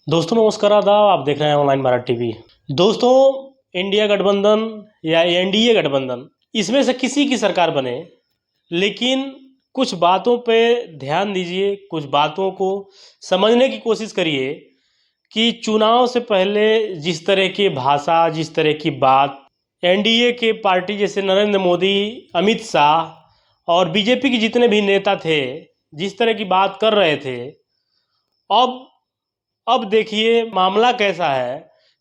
दोस्तों नमस्कार, आदाब। आप देख रहे हैं ऑनलाइन भारत टीवी। दोस्तों, इंडिया गठबंधन या एनडीए गठबंधन, इसमें से किसी की सरकार बने, लेकिन कुछ बातों पे ध्यान दीजिए, कुछ बातों को समझने की कोशिश करिए कि चुनाव से पहले जिस तरह की भाषा, जिस तरह की बात एनडीए के पार्टी जैसे नरेंद्र मोदी, अमित शाह और बीजेपी के जितने भी नेता थे, जिस तरह की बात कर रहे थे, अब अब देखिए मामला कैसा है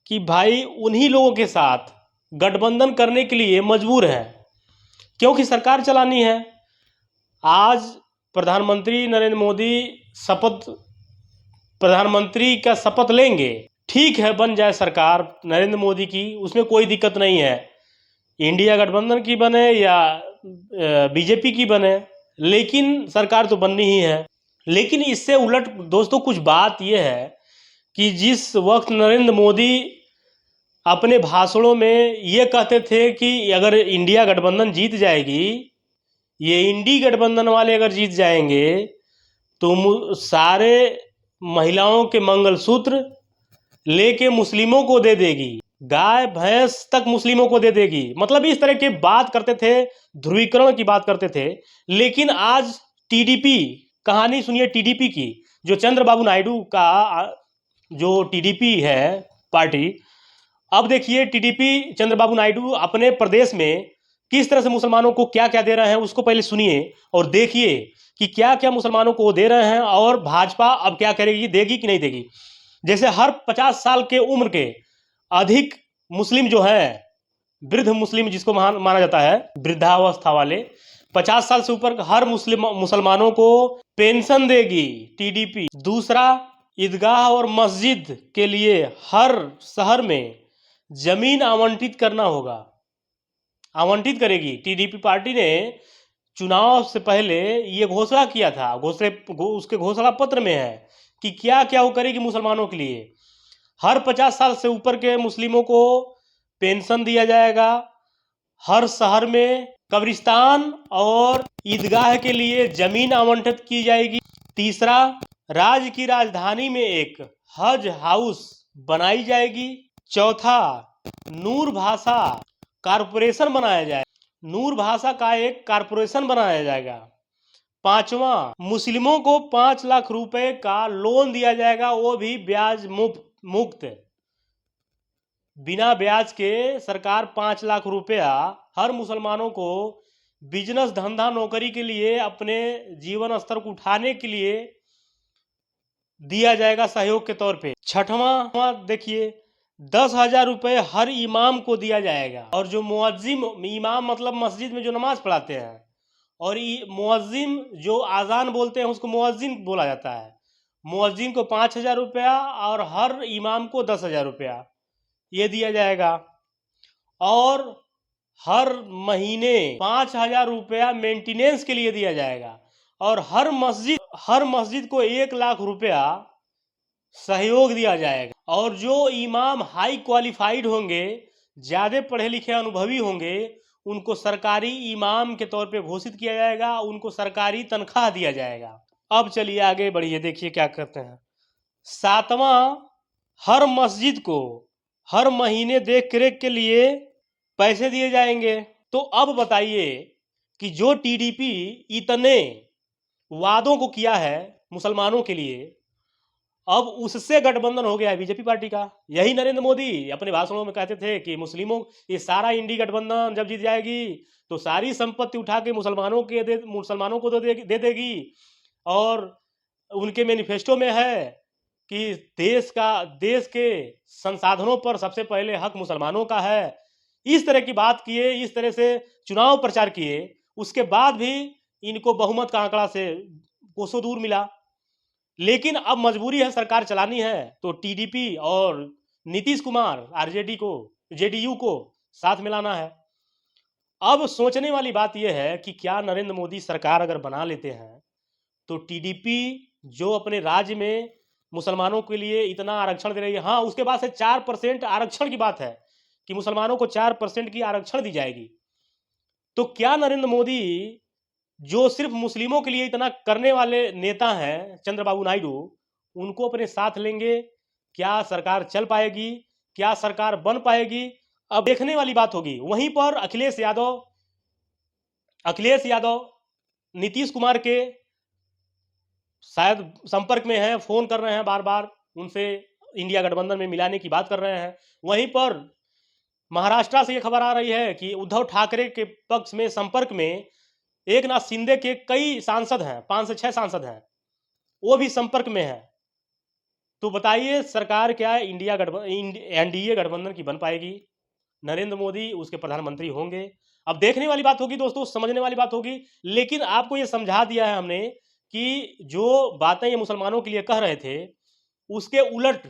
कि भाई उन्हीं लोगों के साथ गठबंधन करने के लिए मजबूर है, क्योंकि सरकार चलानी है। आज प्रधानमंत्री नरेंद्र मोदी शपथ प्रधानमंत्री का शपथ लेंगे, ठीक है, बन जाए सरकार नरेंद्र मोदी की, उसमें कोई दिक्कत नहीं है। इंडिया गठबंधन की बने या बीजेपी की बने, लेकिन सरकार तो बननी ही है। लेकिन इससे उलट दोस्तों कुछ बात यह है कि जिस वक्त नरेंद्र मोदी अपने भाषणों में ये कहते थे कि अगर इंडिया गठबंधन जीत जाएगी, ये इंडी गठबंधन वाले अगर जीत जाएंगे तो सारे महिलाओं के मंगलसूत्र लेके मुस्लिमों को दे देगी, गाय भैंस तक मुस्लिमों को दे देगी, मतलब इस तरह की बात करते थे, ध्रुवीकरण की बात करते थे। लेकिन आज टीडीपी, कहानी सुनिए टीडीपी की, जो चंद्रबाबू नायडू का जो टीडीपी है पार्टी, अब देखिए टीडीपी चंद्रबाबू नायडू अपने प्रदेश में किस तरह से मुसलमानों को क्या क्या दे रहे हैं, उसको पहले सुनिए और देखिए कि क्या क्या मुसलमानों को दे रहे हैं और भाजपा अब क्या करेगी, देगी कि नहीं देगी। जैसे हर 50 साल के उम्र के अधिक मुस्लिम जो है, वृद्ध मुस्लिम जिसको माना जाता है, वृद्धावस्था वाले 50 साल से ऊपर हर मुसलमानों को पेंशन देगी टीडीपी। दूसरा, ईदगाह और मस्जिद के लिए हर शहर में जमीन आवंटित करना होगा, आवंटित करेगी। टीडीपी पार्टी ने चुनाव से पहले ये घोषणा किया था, उसके घोषणा पत्र में है कि क्या क्या वो करेगी मुसलमानों के लिए। हर 50 साल से ऊपर के मुस्लिमों को पेंशन दिया जाएगा, हर शहर में कब्रिस्तान और ईदगाह के लिए जमीन आवंटित की जाएगी। तीसरा, राज्य की राजधानी में एक हज हाउस बनाई जाएगी। चौथा, नूर भाषा कारपोरेशन बनाया जाए, नूर भाषा का एक कारपोरेशन बनाया जाएगा। पांचवा, मुस्लिमों को 5 लाख रुपए का लोन दिया जाएगा, वो भी ब्याज मुक्त, बिना ब्याज के सरकार 5 लाख रुपया हर मुसलमानों को बिजनेस, धंधा, नौकरी के लिए, अपने जीवन स्तर को उठाने के लिए दिया जाएगा सहयोग के तौर पे। छठवां देखिए, 10,000 रुपये हर इमाम को दिया जाएगा, और जो मुअज्जिम, इमाम मतलब मस्जिद में जो नमाज पढ़ाते हैं, और मुअज्जिम जो आज़ान बोलते हैं उसको मुअज्जिन बोला जाता है, मुअज्जिन को 5,000 रुपया और हर इमाम को 10,000 रुपया ये दिया जाएगा। और हर महीने 5,000 रुपया मेंटेनेंस के लिए दिया जाएगा, और हर मस्जिद को 1 लाख रुपया सहयोग दिया जाएगा। और जो इमाम हाई क्वालिफाइड होंगे, ज़्यादा पढ़े लिखे अनुभवी होंगे, उनको सरकारी इमाम के तौर पे घोषित किया जाएगा, उनको सरकारी तनख्वाह दिया जाएगा। अब चलिए आगे बढ़िए, देखिए क्या करते हैं। सातवां, हर मस्जिद को हर महीने देख रेख के लिए पैसे दिए जाएंगे। तो अब बताइए कि जो टीडीपी इतने वादों को किया है मुसलमानों के लिए, अब उससे गठबंधन हो गया है बीजेपी पार्टी का। यही नरेंद्र मोदी अपने भाषणों में कहते थे कि मुस्लिमों, ये सारा इंडी गठबंधन जब जीत जाएगी तो सारी संपत्ति उठा के मुसलमानों को दे देगी, और उनके मैनिफेस्टो में है कि देश के संसाधनों पर सबसे पहले हक मुसलमानों का है। इस तरह की बात किए, इस तरह से चुनाव प्रचार किए, उसके बाद भी इनको बहुमत का आंकड़ा से कोसों दूर मिला। लेकिन अब मजबूरी है, सरकार चलानी है, तो टीडीपी और नीतीश कुमार आरजेडी को, जेडीयू को साथ मिलाना है। अब सोचने वाली बात यह है कि क्या नरेंद्र मोदी सरकार अगर बना लेते हैं तो टीडीपी जो अपने राज्य में मुसलमानों के लिए इतना आरक्षण दे रही है, हाँ, उसके बाद से 4% आरक्षण की बात है कि मुसलमानों को 4% की आरक्षण दी जाएगी, तो क्या नरेंद्र मोदी जो सिर्फ मुस्लिमों के लिए इतना करने वाले नेता हैं, चंद्रबाबू नायडू, उनको अपने साथ लेंगे क्या सरकार चल पाएगी, क्या सरकार बन पाएगी, अब देखने वाली बात होगी। वहीं पर अखिलेश यादव नीतीश कुमार के शायद संपर्क में हैं, फोन कर रहे हैं, बार बार उनसे इंडिया गठबंधन में मिलाने की बात कर रहे हैं। वहीं पर महाराष्ट्र से ये खबर आ रही है कि उद्धव ठाकरे के पक्ष में संपर्क में एकनाथ शिंदे के कई सांसद हैं, 5 से 6 सांसद हैं, वो भी संपर्क में है। तो बताइए सरकार क्या एनडीए गठबंधन की बन पाएगी? नरेंद्र मोदी उसके प्रधानमंत्री होंगे? अब देखने वाली बात होगी दोस्तों, समझने वाली बात होगी। लेकिन आपको ये समझा दिया है हमने कि जो बातें ये मुसलमानों के लिए कह रहे थे, उसके उलट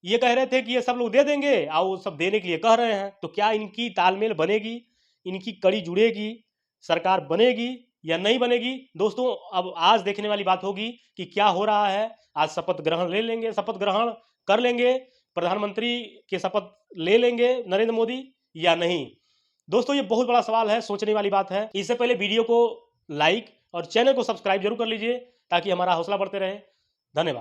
ये कह रहे थे कि ये सब लोग दे देंगे और वो सब देने के लिए कह रहे हैं। तो क्या इनकी तालमेल बनेगी, इनकी कड़ी जुड़ेगी, सरकार बनेगी या नहीं बनेगी? दोस्तों अब आज देखने वाली बात होगी कि क्या हो रहा है। आज शपथ ग्रहण ले लेंगे, शपथ ग्रहण कर लेंगे, प्रधानमंत्री के शपथ ले लेंगे नरेंद्र मोदी या नहीं? दोस्तों ये बहुत बड़ा सवाल है, सोचने वाली बात है। इससे पहले वीडियो को लाइक और चैनल को सब्सक्राइब जरूर कर लीजिए ताकि हमारा हौसला बढ़ते रहे। धन्यवाद।